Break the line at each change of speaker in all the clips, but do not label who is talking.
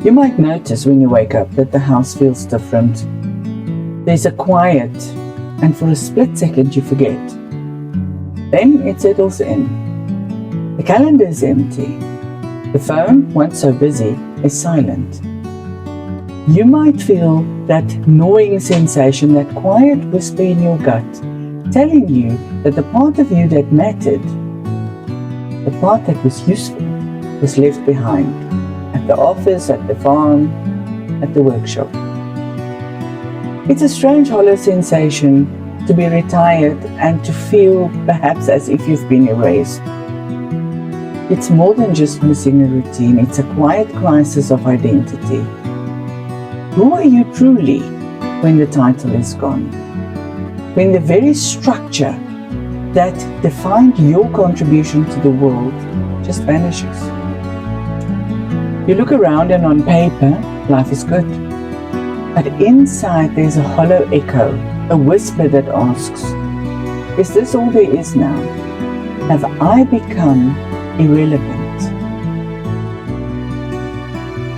You might notice when you wake up that the house feels different. There's a quiet, and for a split second you forget. Then it settles in. The calendar is empty. The phone, once so busy, is silent. You might feel that gnawing sensation, that quiet whisper in your gut, telling you that the part of you that mattered, the part that was useful, was left behind. At the office, at the farm, at the workshop. It's a strange hollow sensation to be retired and to feel perhaps as if you've been erased. It's more than just missing a routine, it's a quiet crisis of identity. Who are you truly when the title is gone? When the very structure that defined your contribution to the world just vanishes. You look around and on paper, life is good. But inside there's a hollow echo, a whisper that asks, is this all there is now? Have I become irrelevant?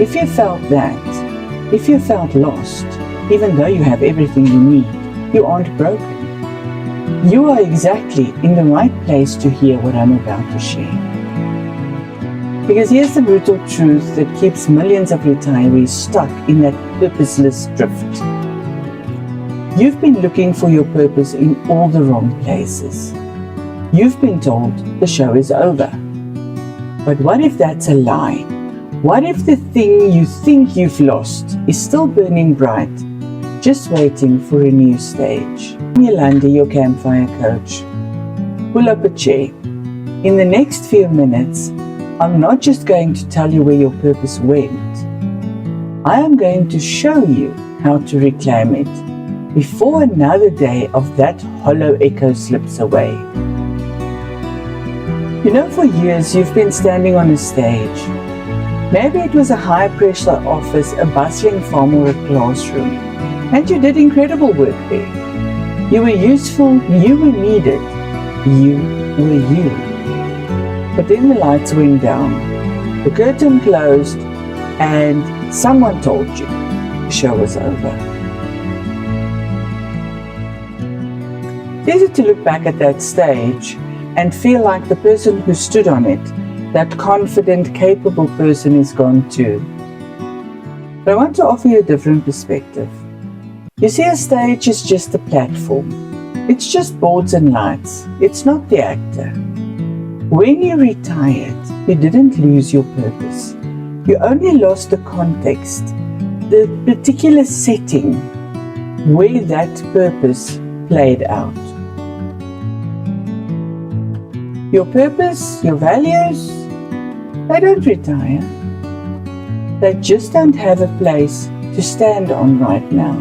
If you felt that, if you felt lost, even though you have everything you need, you aren't broken. You are exactly in the right place to hear what I'm about to share. Because here's the brutal truth that keeps millions of retirees stuck in that purposeless drift. You've been looking for your purpose in all the wrong places. You've been told the show is over. But what if that's a lie? What if the thing you think you've lost is still burning bright, just waiting for a new stage? I'm Yolanda, your campfire coach. Pull up a chair. In the next few minutes, I'm not just going to tell you where your purpose went. I am going to show you how to reclaim it before another day of that hollow echo slips away. You know, for years you've been standing on a stage. Maybe it was a high-pressure office, a bustling farm, or a classroom, and you did incredible work there. You were useful, you were needed, you were you. But then the lights went down, the curtain closed, and someone told you the show was over. It's easy to look back at that stage and feel like the person who stood on it, that confident, capable person, is gone too. But I want to offer you a different perspective. You see, a stage is just a platform. It's just boards and lights. It's not the actor. When you retired, you didn't lose your purpose. You only lost the context, the particular setting where that purpose played out. Your purpose, your values, they don't retire. They just don't have a place to stand on right now.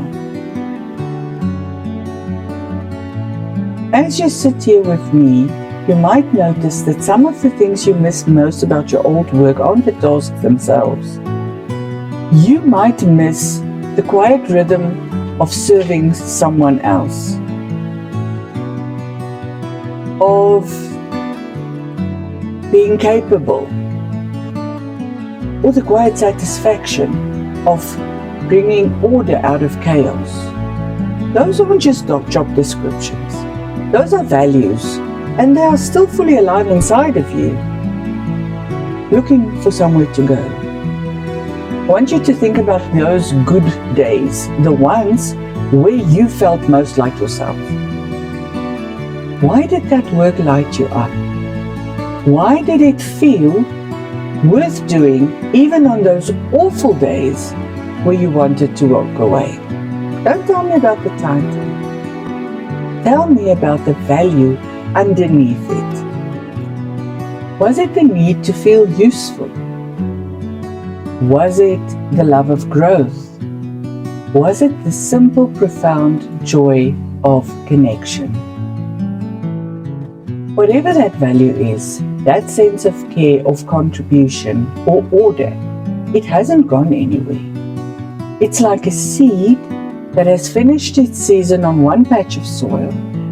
As you sit here with me, you might notice that some of the things you miss most about your old work aren't the tasks themselves. You might miss the quiet rhythm of serving someone else, of being capable, or the quiet satisfaction of bringing order out of chaos. Those aren't just job descriptions. Those are values. And they are still fully alive inside of you, looking for somewhere to go. I want you to think about those good days, the ones where you felt most like yourself. Why did that work light you up? Why did it feel worth doing even on those awful days where you wanted to walk away? Don't tell me about the title. Tell me about the value underneath it. Was it the need to feel useful? Was it the love of growth? Was it the simple, profound joy of connection? Whatever that value is, that sense of care, of contribution, or order, it hasn't gone anywhere. It's like a seed that has finished its season on one patch of soil.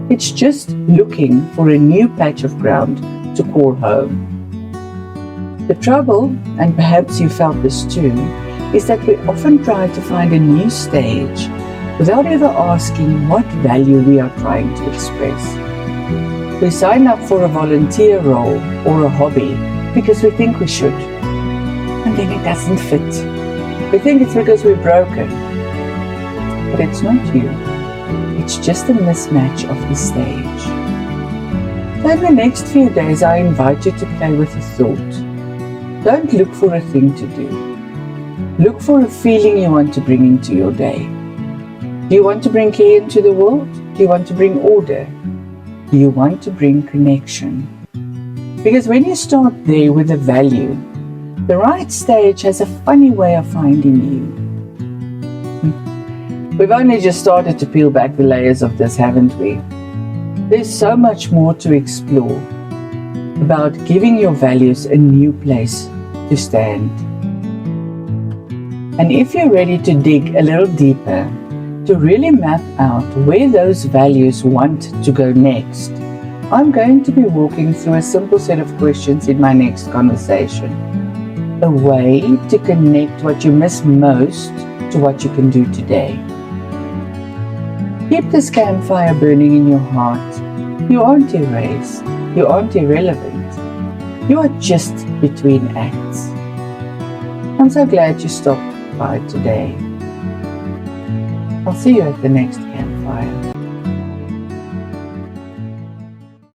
It's just looking for a new patch of ground to call home. The trouble, and perhaps you felt this too, is that we often try to find a new stage without ever asking what value we are trying to express. We sign up for a volunteer role or a hobby because we think we should, and then it doesn't fit. We think it's because we're broken, but it's not you. It's just a mismatch of the stage. So in the next few days, I invite you to play with a thought. Don't look for a thing to do. Look for a feeling you want to bring into your day. Do you want to bring care into the world? Do you want to bring order? Do you want to bring connection? Because when you start there with a value, the right stage has a funny way of finding you. We've only just started to peel back the layers of this, haven't we? There's so much more to explore about giving your values a new place to stand. And if you're ready to dig a little deeper, to really map out where those values want to go next, I'm going to be walking through a simple set of questions in my next conversation. A way to connect what you miss most to what you can do today. Keep this campfire burning in your heart. You aren't erased. You aren't irrelevant. You are just between acts. I'm so glad you stopped by today. I'll see you at the next campfire.